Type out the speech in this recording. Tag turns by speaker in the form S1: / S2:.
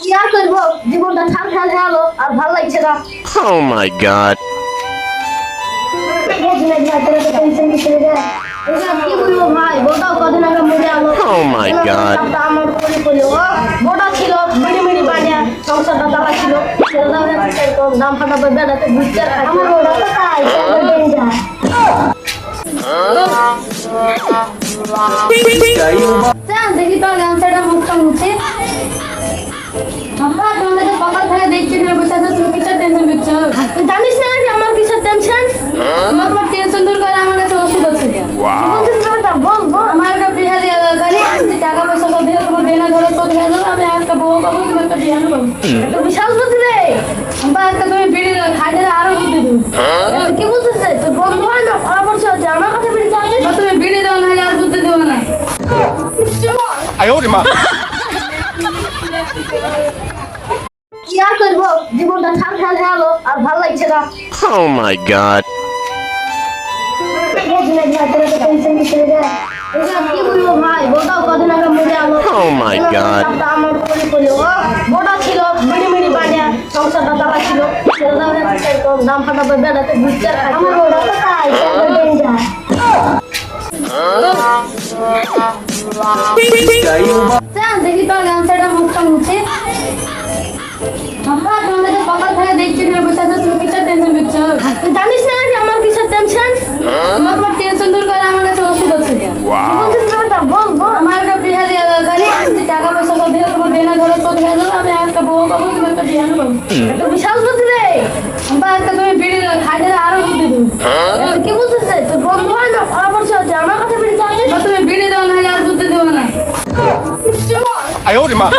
S1: কি আর করবো, জীবনটা ঠাল ঠাল হয়ে গেলো, আর ভালো লাগছে না।
S2: Oh my god.
S1: কি বলবো ভাই, বউটাও কদিন আগে মরে গেলো।
S2: Oh my God.
S1: আমার করে ও বউটা ছিল মিনি মিনি বানিয়া সংসারটা চালাচ্ছিল। দাম ফাটাতে বেড়াতে বুঝতে আমার বউটা তো তাই দেখি তো গামছাটা মুখটা মুছে। বাবা তোমাদের তো সকাল থেকে দেখছি না বসে আছো, তুমি কিসের টেনশন করছো? তুই জানিস না যে আমার কিসের টেনশন? আমার তোমার টেনশন দূর করে আমার কাছে ওষুধ আছে। বল বল, আমার একটা বিয়ে দেওয়া দরকার, টাকা পয়সা সব দিয়ে তোমার দেনা ধরে শোধ হয়ে যাবে, আমি একটা বউ পাবো, তুমি একটা বিয়ে পাবো। একটা বিশাল বুদ্ধি রে, বা একটা তুমি বিড়ি খাইতে আরো বুদ্ধি দেবো। কি বুঝতেছে তোর বন্ধু হয় না, পরামর্শ হচ্ছে আমার কাছে বিড়ি চাইছে, তুমি বিড়ি দেওয়া না আর বুদ্ধি দেবো না।
S2: 哎呦我的妈！
S1: কি আর করবো, জীবনটা ঠাল ঠাল হয়ে গেলো, আর ভালো লাগছে না।
S2: Oh my god.
S1: কি বলবো ভাই, বউটাও কদিন আগে মরে গেলো।
S2: Oh my god.
S1: আমার করে ও বউটা ছিল মিনি মিনি বানিয়া সংসারটা চালাচ্ছিল। দাম ফাটাতে বেড়াতে বুঝতে আমার বউটা তো তাই দেখি তো গামছাটা মুখটা মুছে। বাবা তোমাদের তো সকাল থেকে দেখছি না বসে আছো, তুমি কিসের টেনশন করছো? তুই জানিস না যে আমার কিসের টেনশন? আমার তোমার টেনশন দূর করে আমার কাছে ওষুধ আছে। বল বল, আমার একটা বিয়ে দেওয়া দরকার, টাকা পয়সা সব দিয়ে তোমার দেনা ধরে শোধ হয়ে যাবে, আমি একটা বউ পাবো, তুমি একটা বিয়ে পাবো। একটা বিশাল বুদ্ধি রে, বা একটা তুমি বিড়ি খাইতে আরো বুদ্ধি দেবো। কি বুঝতেছে তোর বন্ধু হয় না, পরামর্শ হচ্ছে আমার কাছে বিড়ি চাইছে, তুমি বিড়ি দেওয়া না আর বুদ্ধি দেবো না।
S2: 哎呦我的妈！